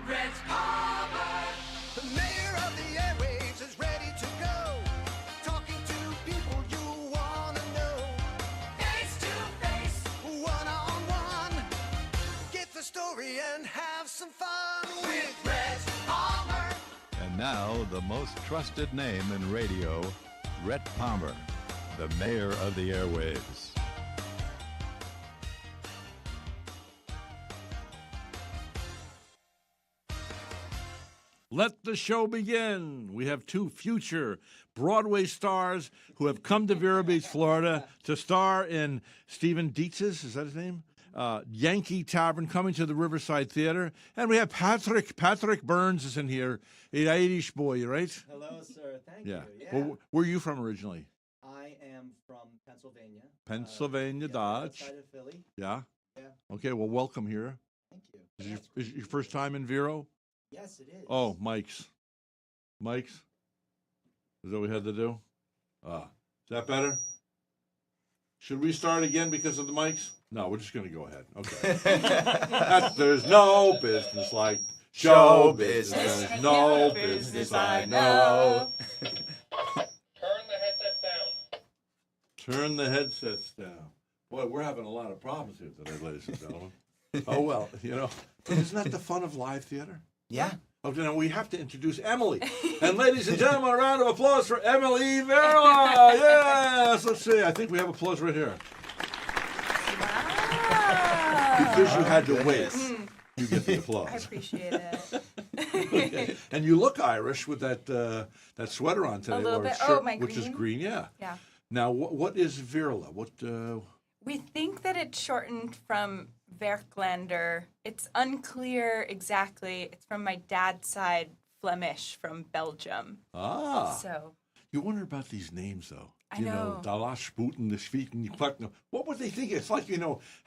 Rhett Palmer, the mayor of the airwaves, is ready to go. Talking to people you wanna know. Face to face, one on one. Get the story and have some fun with Rhett Palmer. And now, the most trusted name in radio, Rhett Palmer, the mayor of the airwaves. Let the show begin. We have two future Broadway stars who have come to Vero Beach, Florida to star in Stephen Dietz's, is that his name? Yanky Tavern, coming to the Riverside Theatre. And we have Patrick Burns is in here, an Irish boy, right? Hello, sir. Thank Yeah. you. Well, where are you from originally? I am from Pennsylvania. Pennsylvania, Dodge. Outside of Philly. Yeah? Yeah. Okay, well, welcome here. Thank you. Is it your first time in Vero? Yes, it is. Oh, Mike's. Mike's? Is that what we had to do? Is that better? Should we start again because of the mics? No, we're just going to go ahead. Okay. There's no business like show business. There's no business I know. Turn the headsets down. Turn the headsets down. Boy, we're having a lot of problems here today, ladies and gentlemen. Oh, well, isn't that the fun of live theater? Yeah. Okay, now we have to introduce Emily. And ladies and gentlemen, a round of applause for Emily Verla. Yes, let's see. I think we have applause right here. Wow. Because you had to wait, you get the applause. I appreciate it. Okay. And you look Irish with that sweater on today. A little or bit. shirt, Oh, my which is green? green, yeah. Yeah. Now, what is Verla? We think that it's shortened from Verklander. It's unclear exactly. It's from my dad's side, Flemish, from Belgium. Ah. So You wonder about these names, though. I know. Dalash Sputen, the Sveten, what would they think? It's like,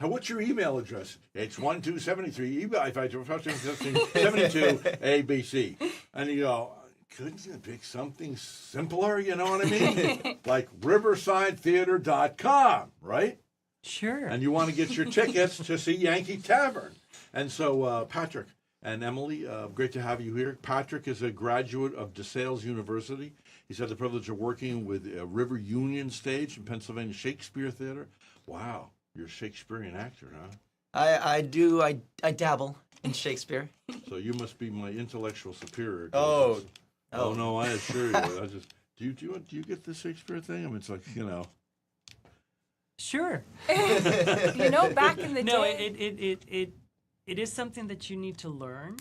what's your email address? It's 1273, email, if I 72 ABC. And you go, couldn't you pick something simpler, you know what I mean? Like riversidetheatre.com, right? Sure. And you want to get your tickets to see Yanky Tavern. And so, Patrick and Emily, great to have you here. Patrick is a graduate of DeSales University. He's had the privilege of working with River Union Stage in Pennsylvania Shakespeare Theater. Wow, you're a Shakespearean actor, huh? I do. I dabble in Shakespeare. So you must be my intellectual superior. Oh no, I assure you. Do you get the Shakespeare thing? I mean, it's like, Sure. back in the No, day. it is something that you need to learn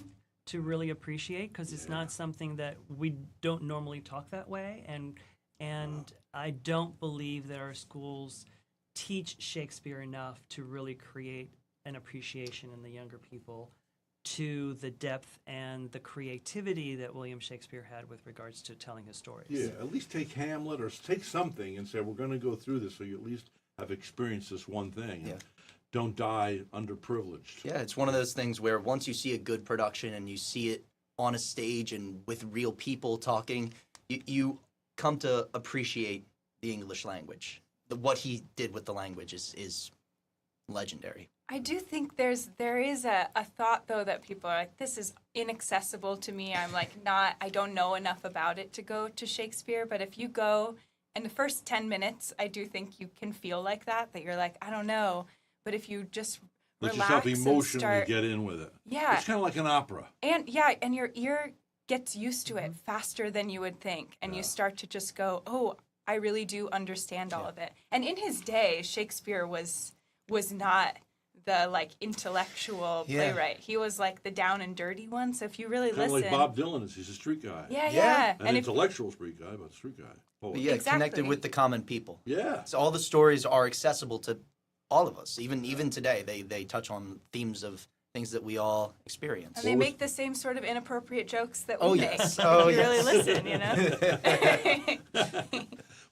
to really appreciate, because it's not something that we don't normally talk that way, and I don't believe that our schools teach Shakespeare enough to really create an appreciation in the younger people to the depth and the creativity that William Shakespeare had with regards to telling his stories. Yeah, at least take Hamlet or take something and say, we're going to go through this so you at least have experienced this one thing. Yeah. Don't die underprivileged. Yeah, it's one of those things where once you see a good production and you see it on a stage and with real people talking, you come to appreciate the English language. What he did with the language is legendary. I do think there is a thought, though, that people are like, this is inaccessible to me. I'm like, I don't know enough about it to go to Shakespeare. But if you go, in the first 10 minutes, I do think you can feel like that you're like, I don't know. But if you just Let relax yourself emotionally and start, get in with it. Yeah. It's kind of like an opera. And your ear gets used to it faster than you would think. And you start to just go, oh, I really do understand all of it. And in his day, Shakespeare was not the intellectual playwright. He was like the down and dirty one. So if you really Kind of listen, like Bob Dylan is. He's a street guy. Yeah. An intellectual street guy, but street guy. But yeah, Exactly. connected with the common people. Yeah. So all the stories are accessible to all of us. Even today, they touch on themes of things that we all experience. And they make the same sort of inappropriate jokes that we Oh, make. yes. If Oh, you really yes. listen,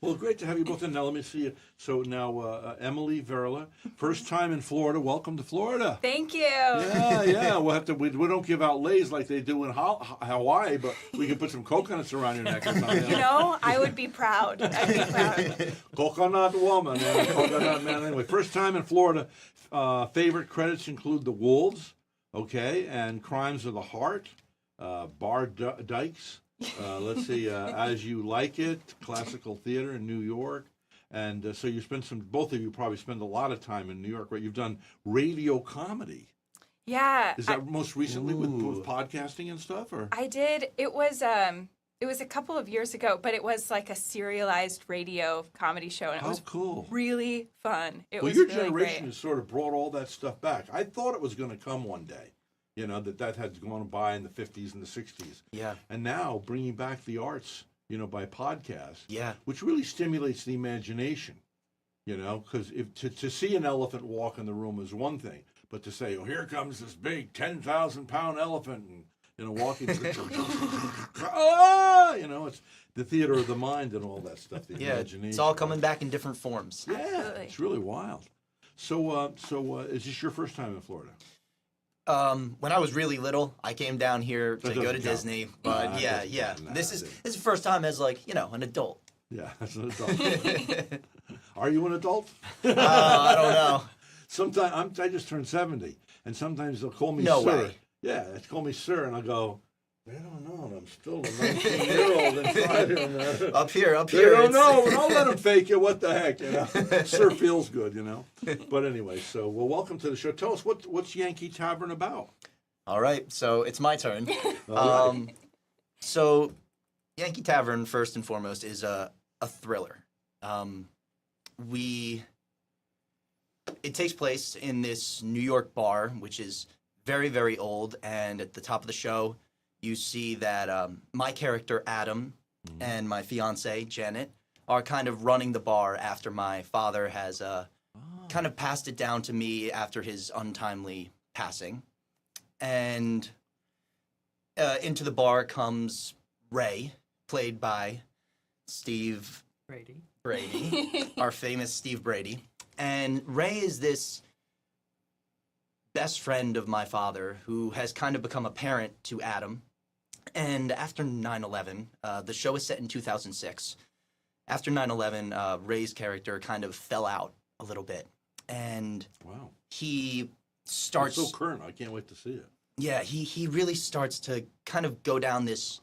Well, great to have you both in. Now, let me see you. So now, Emily Verla, first time in Florida. Welcome to Florida. Thank you. Yeah. We'll have to. We don't give out lays like they do in Hawaii, but we can put some coconuts around your neck or something. You know, I would be proud. I'd be proud. Coconut woman, and coconut man. Anyway, first time in Florida. Favorite credits include The Wolves, okay, and Crimes of the Heart, Bar Dykes. Let's see, As You Like It, Classical Theater in New York. And so you spend both of you probably spend a lot of time in New York, right? You've done radio comedy. Yeah. Is that most recently with podcasting and stuff? Or I did. It was a couple of years ago, but it was like a serialized radio comedy show, and it was cool. really fun. It Well, was your really generation great. has sort of brought all that stuff back. I thought it was going to come one day, you know, that had gone by in the 50s and the 60s. Yeah. And now bringing back the arts, you know, by podcast, Yeah. which really stimulates the imagination, you know, because to see an elephant walk in the room is one thing, but to say, oh, here comes this big 10,000-pound elephant and, you know, walking, you know, it's the theater of the mind and all that stuff, the Yeah, imagination. it's all coming back in different forms. Yeah, Absolutely. it's really wild. So, is this your first time in Florida? When I was really little, I came down here to That go to doesn't count. Disney. But Nah, yeah, that yeah. doesn't- nah, This is that- the first time as like, you know, an adult. Yeah, as an adult. Are you an adult? I don't know. Sometimes I just turned 70, and sometimes they'll call me No sir. way. Yeah, they call me sir, and I go, they don't know, and I'm still a 19-year-old inside here. Up here. They don't it's- know, but I'll let them fake it. What the heck, you know? Sir feels good, you know? But anyway, so, well, welcome to the show. Tell us, what's Yanky Tavern about? All right, so it's my turn. All right. So, Yanky Tavern, first and foremost, is a thriller. It takes place in this New York bar, which is very, very old. And at the top of the show, you see that my character, Adam, and my fiance, Janet, are kind of running the bar after my father has kind of passed it down to me after his untimely passing. And into the bar comes Ray, played by Steve Brady, our famous Steve Brady. And Ray is this best friend of my father who has kind of become a parent to Adam. And after 9/11, the show is set in 2006. After 9/11, Ray's character kind of fell out a little bit. And Wow. he It's starts... so current. I can't wait to see it. Yeah, he really starts to kind of go down this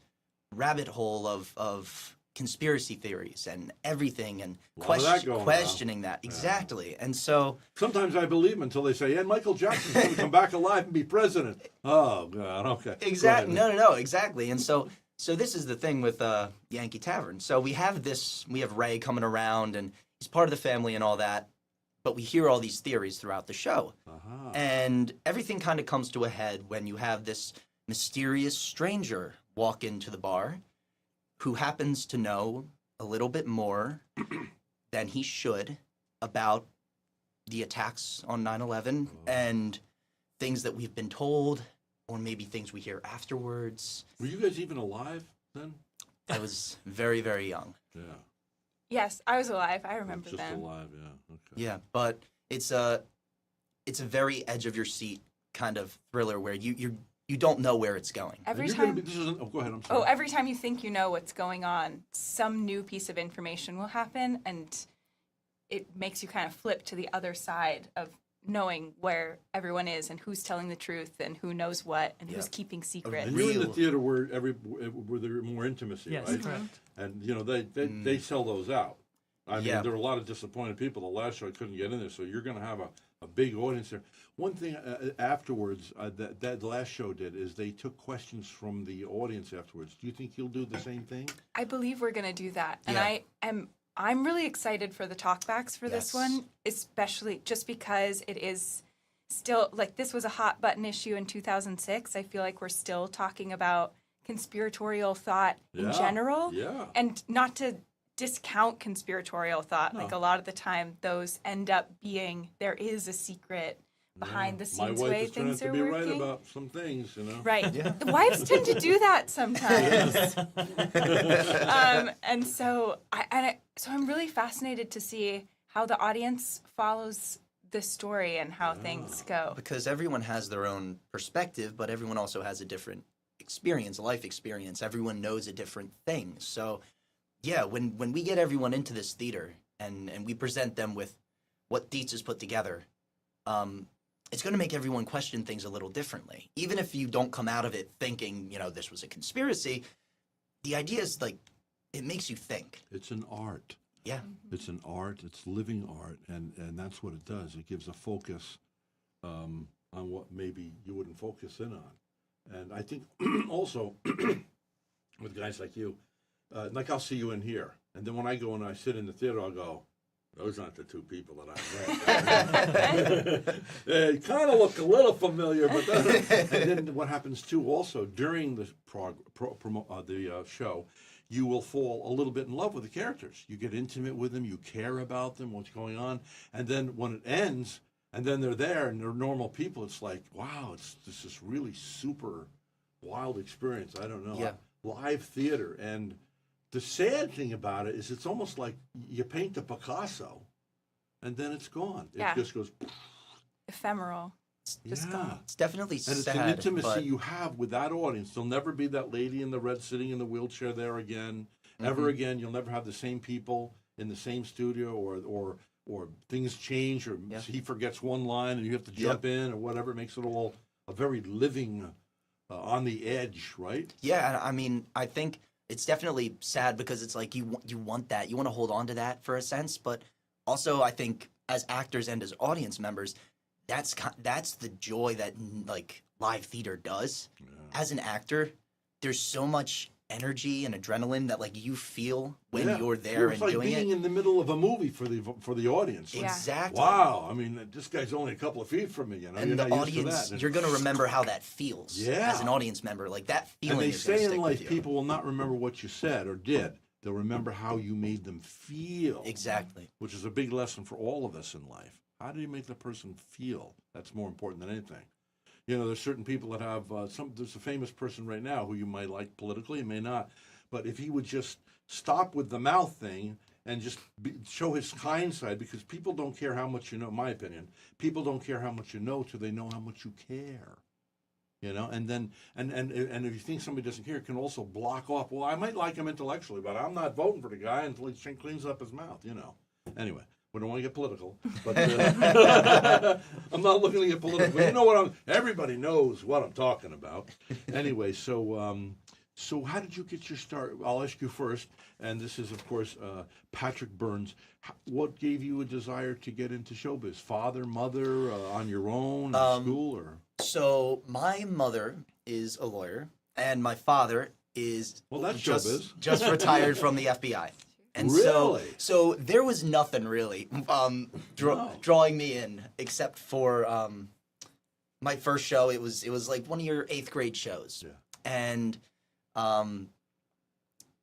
rabbit hole of conspiracy theories and everything and Lot of that going on. questioning that. Exactly. And so, Sometimes I believe them until they say, and Michael Jackson's going to come back alive and be president. Oh, God, okay. exactly. Go ahead. No, exactly. And so this is the thing with Yanky Tavern. So we have Ray coming around and he's part of the family and all that, but we hear all these theories throughout the show. Uh-huh. And everything kind of comes to a head when you have this mysterious stranger walk into the bar who happens to know a little bit more than he should about the attacks on 9/11 and things that we've been told, or maybe things we hear afterwards. Were you guys even alive then? I was very, very young. Yeah. Yes, I was alive. I remember Just them. alive, yeah. Okay. Yeah, but it's a very edge of your seat kind of thriller where you don't know where it's going. Every You're gonna time. be, this isn't, oh, go ahead, I'm sorry. Every time you think you know what's going on, some new piece of information will happen, and it makes you kind of flip to the other side of knowing where everyone is and who's telling the truth and who knows what and who's Yeah. keeping secrets. And you're in the real- theater where there more intimacy, Yes, right? correct. And, you know, they sell those out. I mean, Yeah. there were a lot of disappointed people. The last show I couldn't get in there, so you're going to have a big audience there. One thing afterwards that last show did is they took questions from the audience afterwards. Do you think you'll do the same thing? I believe we're going to do that. And Yeah. I'm really excited for the talkbacks for this Yes. one, especially just because it is still, like, this was a hot button issue in 2006. I feel like we're still talking about conspiratorial thought in Yeah, general. yeah. And not to discount conspiratorial thought. No. Like, a lot of the time, those end up being, there is a secret behind the My scenes wife way is trying things to are be right working. about some things, you know. Right. The wives tend to do that sometimes. And so so I'm really fascinated to see how the audience follows the story and how things go. Because everyone has their own perspective, but everyone also has a different experience, life experience. Everyone knows a different thing. So, yeah, when we get everyone into this theater and we present them with what Dietz has put together, it's going to make everyone question things a little differently. Even if you don't come out of it thinking, this was a conspiracy, the idea is like, it makes you think. It's an art. Yeah. It's an art. It's living art, and that's what it does. It gives a focus on what maybe you wouldn't focus in on. And I think also with guys like you, like I'll see you in here, and then when I go and I sit in the theater, I'll go, those aren't the two people that I met. They kind of look a little familiar, but and then what happens too also during the show, you will fall a little bit in love with the characters. You get intimate with them, you care about them, what's going on, and then when it ends, and then they're there and they're normal people, it's like, wow, this is really super wild experience. I don't know. Yeah. Live theater. And the sad thing about it is it's almost like you paint the Picasso and then it's gone. Yeah. It just goes, Ephemeral. Just gone. It's definitely and it's sad, an intimacy but you have with that audience. There'll never be that lady in the red sitting in the wheelchair there again. Ever again. You'll never have the same people in the same studio, or things change, or he forgets one line and you have to jump in, or whatever. It makes it all a very living, on the edge, right? Yeah, I mean, I think it's definitely sad because it's like you want that. You want to hold on to that for a sense, but also I think as actors and as audience members, that's the joy that like live theater does. Yeah. As an actor, there's so much energy and adrenaline that like you feel when you're there and it's like doing being it. in the middle of a movie for the audience. Yeah. Exactly. Wow, I mean, this guy's only a couple of feet from me, you know. And you're the not used to audience, that. you're going to remember how that feels Yeah. as an audience member. Like that feeling And they is going say to in stick life, with you. people will not remember what you said or did. They'll remember how you made them feel. Exactly. Which is a big lesson for all of us in life. How do you make the person feel? That's more important than anything. You know, there's certain people that have there's a famous person right now who you might like politically, you may not. But if he would just stop with the mouth thing and just show his kind side, because people don't care how much you know, in my opinion. People don't care how much you know till they know how much you care. You know, and then and if you think somebody doesn't care, it can also block off. Well, I might like him intellectually, but I'm not voting for the guy until he cleans up his mouth. You know. Anyway, we don't want to get political, but I'm not looking to get political. But you know what? Everybody knows what I'm talking about. Anyway, so how did you get your start? I'll ask you first, and this is, of course, Patrick Burns. What gave you a desire to get into showbiz? Father, mother, on your own, in school, or? So my mother is a lawyer, and my father is that's showbiz. just retired from the FBI. And Really? so there was nothing really drawing me in except for my first show. It was like one of your 8th grade shows, and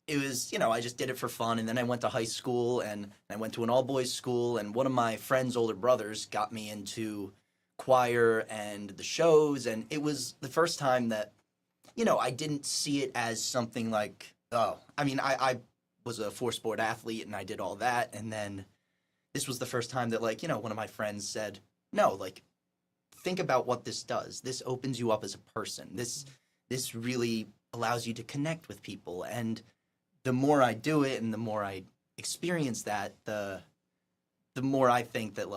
it was, I just did it for fun. And then I went to high school and I went to an all boys school, and one of my friend's older brothers got me into choir and the shows. And it was the first time that, I didn't see it as something like, I was a 4-sport athlete and I did all that. And then this was the first time that one of my friends said, no, think about what this does. This opens you up as a person. This really allows you to connect with people. And the more I do it and the more I experience that, the more I think that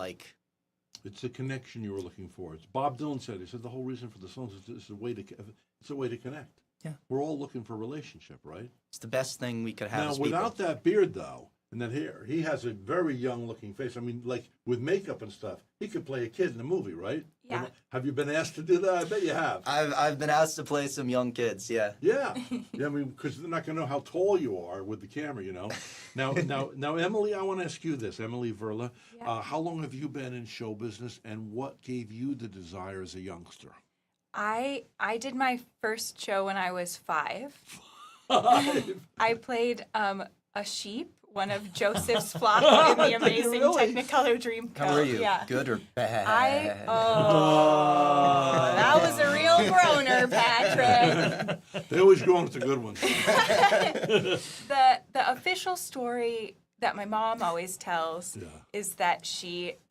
it's the connection you were looking for. It's Bob Dylan said. He said the whole reason for the songs is it's a way to connect. Yeah, we're all looking for a relationship, right? It's the best thing we could have. Now, as without people. that beard though, and that hair, he has a very young-looking face. I mean, with makeup and stuff, he could play a kid in a movie, right? Yeah. Have you been asked to do that? I bet you have. I've been asked to play some young kids. Yeah. Yeah. I mean, because they're not going to know how tall you are with the camera, Now, Emily, I want to ask you this, Emily Verla. Yeah. How long have you been in show business, and what gave you the desire as a youngster? I did my first show when I was 5. I played a sheep one of Joseph's flock in the amazing Technicolor Dreamcoat. How were you? Yeah. Good or bad? That was a real groaner, Patrick. They always go on with the good ones. The official story that my mom always tells is that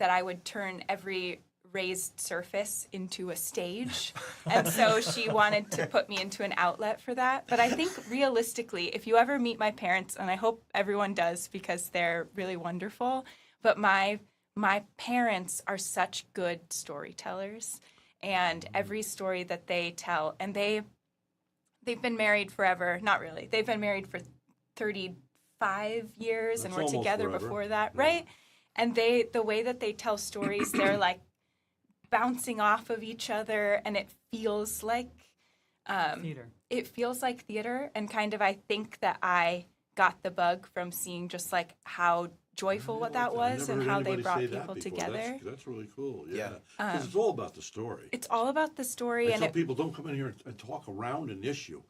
I would turn every raised surface into a stage, and so she wanted to put me into an outlet for that. But I think realistically, if you ever meet my parents, and I hope everyone does because they're really wonderful, but my parents are such good storytellers, and every story that they tell, and they've been married forever. Not really. They've been married for 35 years, and That's we're almost together forever. before that, Yeah. right? And the way that they tell stories, they're like bouncing off of each other, and it feels like Theater. it feels like theater. And kind of, I think that I got the bug from seeing just like how joyful what that I was never and heard how they anybody brought say that people before. together. That's really cool. Yeah. Yeah, because it's all about the story. It's all about the story, I and tell it, people, don't come in here and talk around an issue.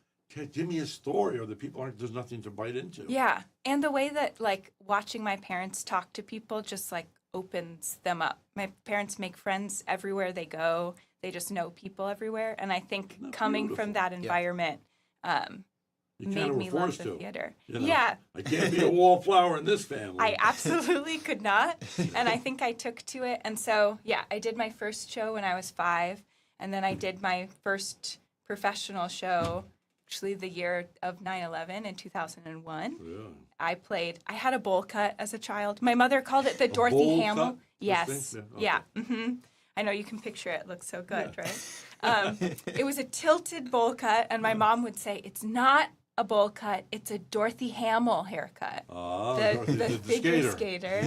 Give me a story, or the people aren't. There's nothing to bite into. yeah, and the way that like watching my parents talk to people just like opens them up. My parents make friends everywhere they go. They just know people everywhere, and I think Isn't that coming beautiful? from that environment You made can't me were love forced the to. theater. You know, Yeah, I can't be a wallflower in this family. I absolutely could not, and I think I took to it. And so, yeah, I did my first show when I was 5, and then I did my first professional show, actually the year of 9/11 in 2001. Yeah. I had a bowl cut as a child. My mother called it the Dorothy bowl Hamill. cut? This Yes. thing? Yeah. Yeah, I know you can picture it. It looks so good, right? It was a tilted bowl cut, and my mom would say, "It's not a bowl cut. It's a Dorothy Hamill haircut." Ah, The Dorothy, figure skater.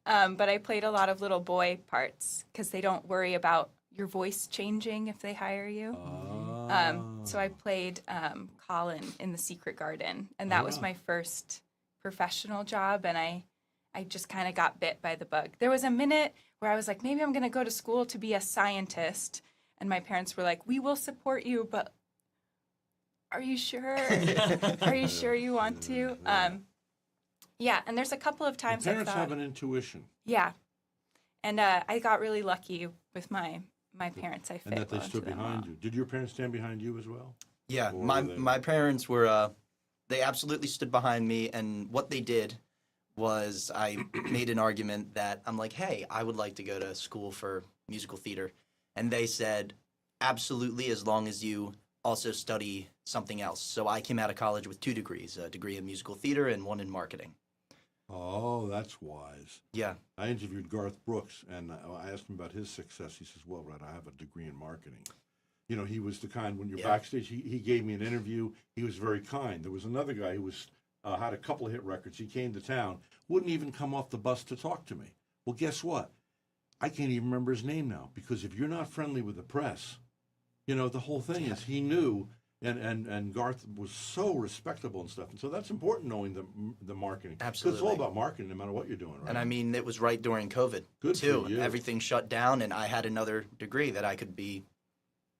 Yeah. But I played a lot of little boy parts because they don't worry about your voice changing if they hire you. So I played Colin in The Secret Garden, and that was my first professional job, and I just kind of got bit by the bug. There was a minute where I was like, maybe I'm going to go to school to be a scientist, and my parents were like, we will support you, but are you sure? Are you sure you want to? Yeah, and there's a couple of times I Parents thought, have an intuition, yeah, and I got really lucky with my parents. I fit and that they well stood into them behind well. you. Did your parents stand behind you as well? Yeah, Or my were they- my parents were they absolutely stood behind me, and what they did was I made an argument that I'm like, hey, I would like to go to school for musical theater, and they said, absolutely, as long as you also study something else. So I came out of college with 2 degrees, a degree in musical theater and 1 in marketing. Oh, that's wise. Yeah, I interviewed Garth Brooks, and I asked him about his success. He says, well, Rhett, I have a degree in marketing. You know, he was the kind, when you're Yeah. backstage, he gave me an interview. He was very kind. There was another guy who was had a couple of hit records. He came to town, wouldn't even come off the bus to talk to me. Well, guess what? I can't even remember his name now, because if you're not friendly with the press, you know, the whole thing is he knew, and Garth was so respectable and stuff. And so that's important, knowing the marketing. 'Cause it's all Absolutely. about marketing no matter what you're doing, right? and I mean, it was right during COVID, Good for too. you. Everything shut down, and I had another degree that I could be,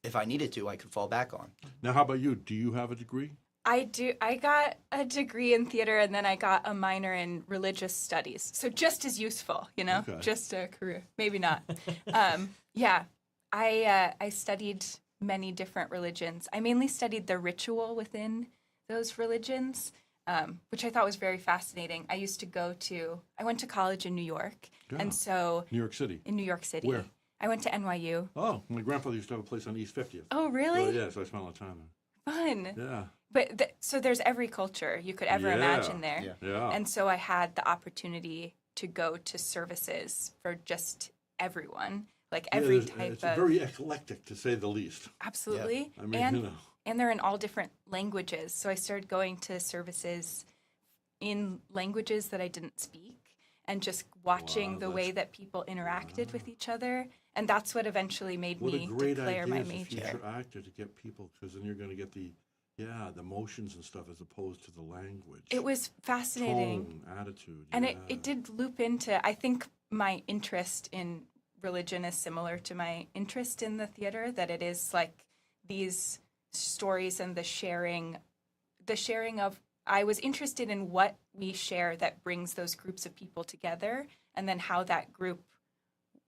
if I needed to, I could fall back on. Now, how about you? Do you have a degree? I do. I got a degree in theater, and then I got a minor in religious studies. So just as useful, you know, Okay. just a career. Maybe not. Yeah, I studied many different religions. I mainly studied the ritual within those religions, which I thought was very fascinating. I went to college in New York, Yeah. and so New York City. in New York City. Where? I went to NYU. Oh, my grandfather used to have a place on East 50th. Oh, really? So, yeah, so I spent a lot of time Fun. there. Yeah. But so there's every culture you could ever Yeah. imagine there. Yeah. Yeah. And so I had the opportunity to go to services for just everyone, like every type it's of. very eclectic, to say the least. Absolutely. I mean, and you know. and they're in all different languages. So I started going to services in languages that I didn't speak, and just watching Wow, the way that people interacted with each other. And that's what eventually made What a me great declare idea my as a major. future actor to get people, because then you're going to get the motions and stuff as opposed to the language. It was fascinating. Tone, attitude. And yeah. it did loop into, I think my interest in religion is similar to my interest in the theater, that it is like these stories and the sharing of I was interested in what we share that brings those groups of people together, and then how that group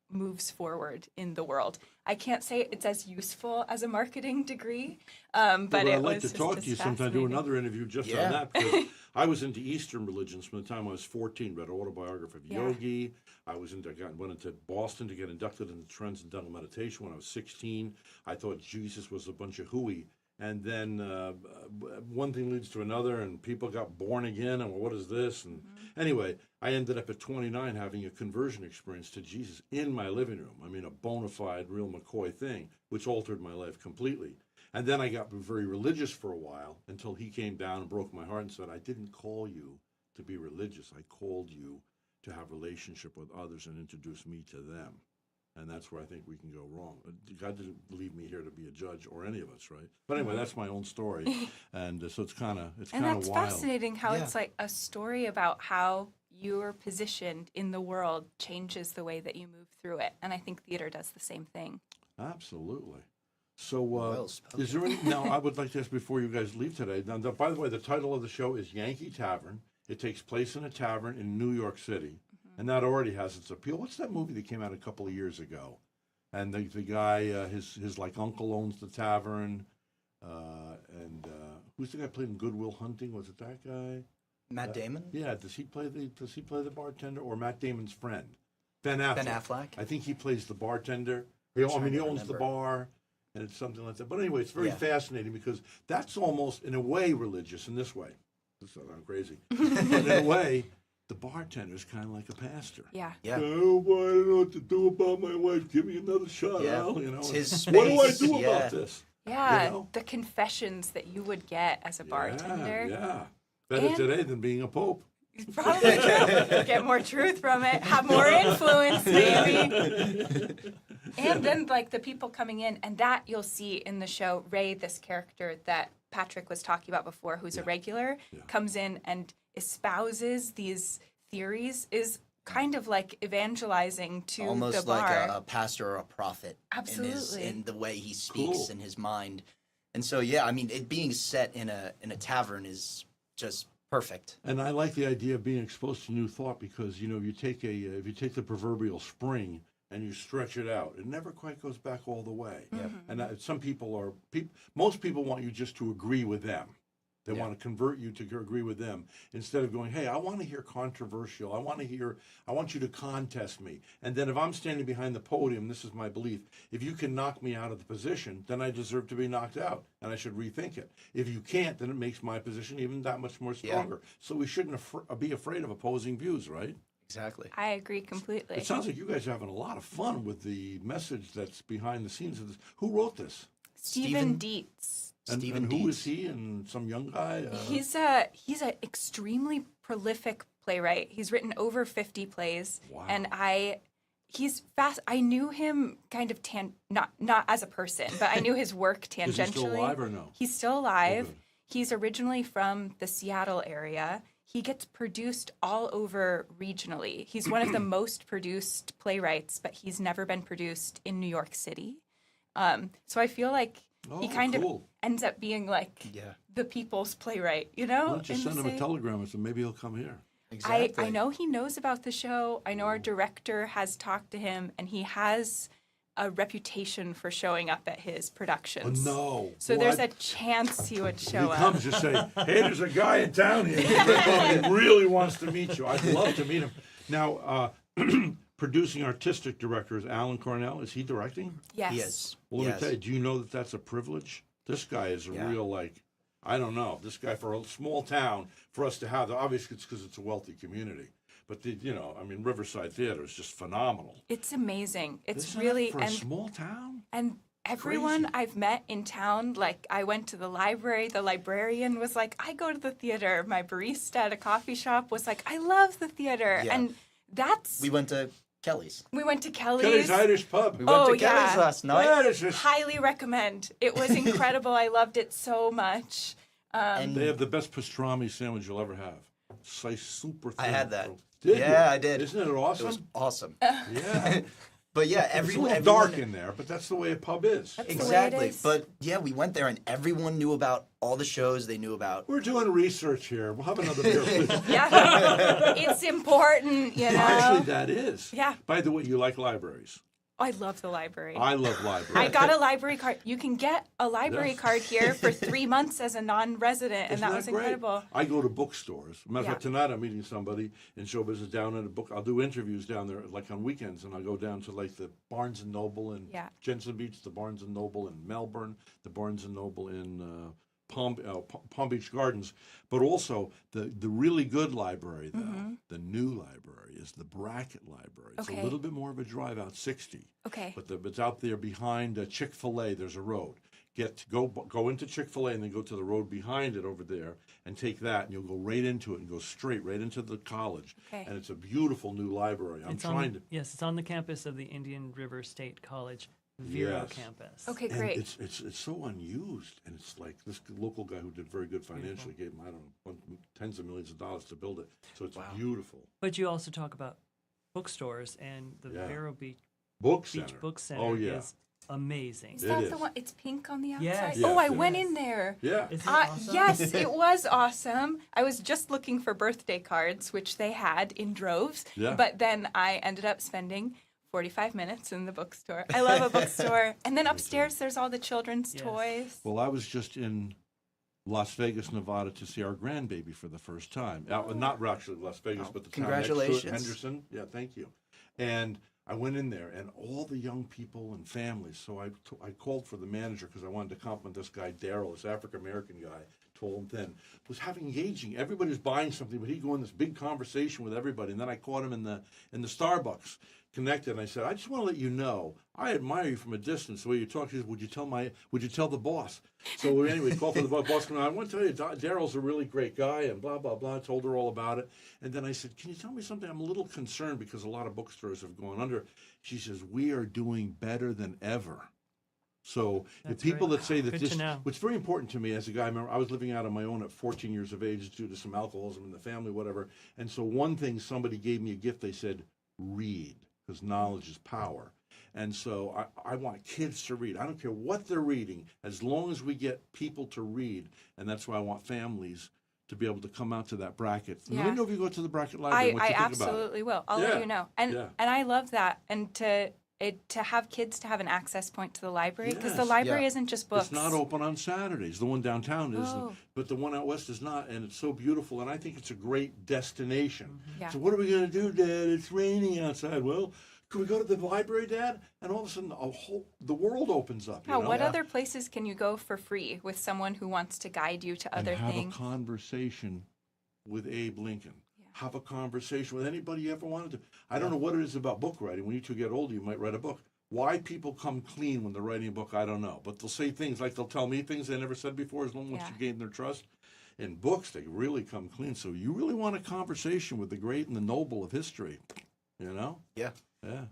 moves forward in the world. I can't say it's as useful as a marketing degree, but Well, it I'd like was to just talk as to you sometime, do fascinating. another interview just Yeah. on that, because I was into Eastern religions from the time I was 14, read autobiography of Yeah. Yogi. I went into Boston to get inducted into Transcendental Meditation when I was 16. I thought Jesus was a bunch of hooey. And then one thing leads to another, and people got born again, and what is this? And anyway, I ended up at 29 having a conversion experience to Jesus in my living room. I mean, a bona fide, real McCoy thing, which altered my life completely. And then I got very religious for a while until he came down and broke my heart and said, I didn't call you to be religious. I called you to have relationship with others and introduce me to them. And that's where I think we can go wrong. God didn't leave me here to be a judge, or any of us, right? But anyway, that's my own story, and so it's kind of And that's wild. fascinating how Yeah. it's like a story about how you're positioned in the world changes the way that you move through it. And I think theater does the same thing. Absolutely. So, Well spoken. is there any? Now, I would like to ask before you guys leave today. Now, by the way, the title of the show is Yanky Tavern. It takes place in a tavern in New York City, and that already has its appeal. What's that movie that came out a couple of years ago? And the guy, his like uncle owns the tavern, and who's the guy played in Good Will Hunting? Was it that guy? Matt Damon? Yeah. Does he play the bartender, or Matt Damon's friend? Ben Affleck. Ben Affleck? I think he plays the bartender. I trying mean, he to owns the remember. bar, and it's something like that. But anyway, it's very Yeah. fascinating because that's almost, in a way, religious in this way. This sounds crazy. But in a way, the bartender is kind of like a pastor. Yeah. Yeah. Oh, boy, I don't know what to do about my wife. Give me another shot, Yeah. Al. You know, It's his what do I space, do yeah. about this? Yeah. You know? The confessions that you would get as a bartender. Yeah. Better And- today than being a pope. Probably true. Get more truth from it. Have more influence, maybe. And then, like, the people coming in, and that you'll see in the show. Ray, this character that Patrick was talking about before, who's a regular, comes in and espouses these theories, is kind of like evangelizing to the Almost bar. like a pastor or a prophet. Absolutely. In the way he speaks Cool. in his mind. And so, yeah, I mean, it being set in a tavern is just perfect. And I like the idea of being exposed to new thought because, you know, if you take the proverbial spring and you stretch it out, it never quite goes back all the way. And some people most people want you just to agree with them. They want to convert you to agree with them instead of going, hey, I want to hear controversial. I want you to contest me. And then if I'm standing behind the podium, this is my belief, if you can knock me out of the position, then I deserve to be knocked out and I should rethink it. If you can't, then it makes my position even that much more stronger. So we shouldn't be afraid of opposing views, right? Exactly. I agree completely. It sounds like you guys are having a lot of fun with the message that's behind the scenes of this. Who wrote this? Stephen Stephen- Dietz. Stephen and who Dietz. is he? And some young guy? He's a extremely prolific playwright. He's written over 50 plays, Wow. and he's fast. I knew him kind of not as a person, but I knew his work tangentially. Is he still alive or no? He's still alive. Oh, good. He's originally from the Seattle area. He gets produced all over regionally. He's one of the most produced playwrights, but he's never been produced in New York City. So I feel like he Oh, kind cool. of ends up being like Yeah. the people's playwright, you know? Why don't you in the send him a same- telegram and say maybe he'll come here? Exactly. I know he knows about the show. I know our director has talked to him, and he has a reputation for showing up at his productions. No. So there's a chance he would He show comes, up. just say, hey, there's a guy in town here. He really wants to meet you. I'd love to meet him. Now, producing artistic director is Alan Cornell. Is he directing? Yes. He is. Well, let Yes. me tell you, do you know that that's a privilege? This guy is a Yeah. real, like, I don't know. This guy, for a small town, for us to have, obviously it's because it's a wealthy community. But, Riverside Theatre is just phenomenal. It's amazing. It's Isn't really it for a small town? and everyone Crazy. I've met in town, like I went to the library, the librarian was like, I go to the theater. My barista at a coffee shop was like, I love the theater. Yeah. And that's We went to Kelly's. we went to Kelly's. Kelly's Irish Pub. We went Oh, to Kelly's yeah. last night. That is just, Highly recommend. It was incredible. I loved it so much. And they have the best pastrami sandwich you'll ever have. Sliced super thin. I had that. Did Yeah, you? I did. Isn't it it awesome? was awesome. Yeah. But yeah, It's a everyone little dark in there, but that's the way a pub is. That's the way it exactly. is. But yeah, we went there and everyone knew about all the shows. They knew about. We're doing research here. We'll have another beer. Yeah, it's important, you know. Actually, that is. Yeah. By the way, you like libraries. I love the library. I love libraries. I got a library card. You can get a library Yes. card here for 3 months as a non-resident, and Isn't that was great? incredible. I go to bookstores. Matter of Yeah. fact, tonight I'm meeting somebody in show business down at a book. I'll do interviews down there, like on weekends, and I'll go down to like the Barnes and Noble in Yeah. Jensen Beach, the Barnes and Noble in Melbourne, the Barnes and Noble in Palm Beach Gardens, but also the really good library, though, the new library, is the Brackett Library. It's Okay. a little bit more of a drive out 60. Okay. But it's out there behind Chick-fil-A. There's a road. Go into Chick-fil-A and then go to the road behind it over there and take that, and you'll go right into it and go straight right into the college. Okay. And it's a beautiful new library. I'm trying to. Yes, it's on the campus of the Indian River State College, Vero Yes. campus. Okay, And great. it's so unused, and it's like this local guy who did very good financially gave him, I don't know, tens of millions of dollars to build it. So it's beautiful. But you also talk about bookstores, and the Yeah. Vero Beach Book Center. Book Center Oh yeah. is amazing. Is that It the is. one? It's pink on the outside. Yes. Oh, I Yes, it went is. in there. Yeah. Isn't it awesome? Yes, it was awesome. I was just looking for birthday cards, which they had in droves. Yeah. But then I ended up spending 45 minutes in the bookstore. I love a bookstore. And then upstairs, there's all the children's Yes. toys. Well, I was just in Las Vegas, Nevada, to see our grandbaby for the first time. Not actually Las Vegas, but the town next to it, Congratulations. Henderson. Yeah, thank you. And I went in there, and all the young people and families. So I called for the manager because I wanted to compliment this guy, Daryl, this African American guy, tall and thin, was having engaging. Everybody was buying something, but he'd go in this big conversation with everybody. And then I caught him in the Starbucks, connected, and I said, I just want to let you know, I admire you from a distance. The way you talk, he said, would you tell the boss? So anyway, called for the boss. Come on, I want to tell you, Daryl's a really great guy, and blah, blah, blah. I told her all about it. And then I said, can you tell me something? I'm a little concerned because a lot of bookstores have gone under. She says, we are doing better than ever. So the That's people great. that say that Good this, to know. what's very important to me as a guy, I remember I was living out on my own at 14 years of age due to some alcoholism in the family, whatever. And so one thing, somebody gave me a gift. They said, read, because knowledge is power. And so I want kids to read. I don't care what they're reading, as long as we get people to read. And that's why I want families to be able to come out to that bracket. Yeah. Let me know if you go to the bracket library. What I you think about it. absolutely will. I'll Yeah, let you know. And yeah. and I love that. And to have kids to have an access point to the library, because the Yes. library Yeah. isn't just books. It's not open on Saturdays. The one downtown is, Oh. but the one out west is not, and it's so beautiful. And I think it's a great destination. Yeah. So what are we going to do, Dad? It's raining outside. Well, could we go to the library, Dad? And all of a sudden, the world opens up. Wow, you know? what other places can you go for free with someone who wants to guide you to And other have things? a conversation with Abe Lincoln. Have a conversation with anybody you ever wanted to. I don't know what it is about book writing. When you two get older, you might write a book. Why people come clean when they're writing a book, I don't know. But they'll say things like they'll tell me things they never said before as long as Yeah. you gain their trust. In books, they really come clean. So you really want a conversation with the great and the noble of history, you know? Yeah. Yeah.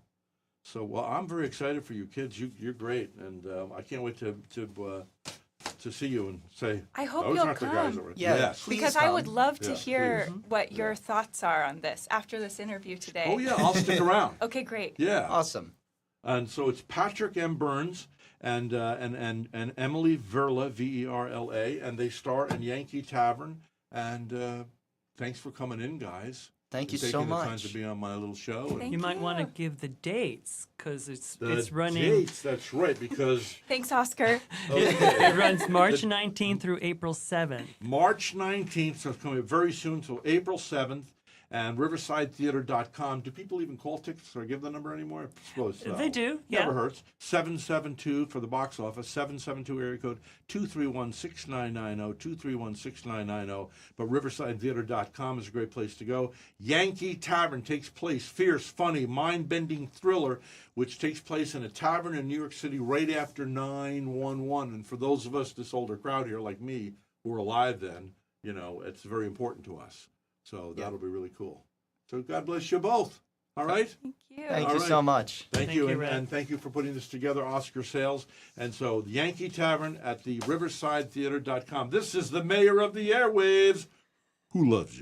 So, well, I'm very excited for you kids. You're great. And I can't wait to see you and say, I hope those you'll aren't the guys come. that were. Yeah. Yes. Please Because I would come. love to Yeah, hear please. what your thoughts are on this after this interview today. Oh, yeah, I'll stick around. Okay, great. Yeah. Awesome. And so it's Patrick M. Burns and Emily Verla, Verla, and they star in Yanky Tavern. And thanks for coming in, guys. Thank you and so taking the time much. to be on my little show. And Thank You might want to you. give the dates because it's the running. dates, that's right, because Thanks, Oscar. It runs March 19th through April 7th. March 19th, so it's coming up very soon, till April 7th, and riversidetheatre.com. Do people even call tickets or give the number anymore? I suppose so. They do, Never yeah. hurts. 772 for the box office, 772 area code 231-6990, 231-6990. But riversidetheatre.com is a great place to go. Yanky Tavern takes place, fierce, funny, mind-bending thriller, which takes place in a tavern in New York City right after 9/11. And for those of us, this older crowd here like me, who were alive then, you know, it's very important to us. So that'll be really cool. So God bless you both. All right? Thank you. Thank All you right. so much. Thank Thank you, you, Rhett. and thank you for putting this together, Oscar Sales. And so, the Yanky Tavern at the riversidetheatre.com. This is the mayor of the airwaves who loves you.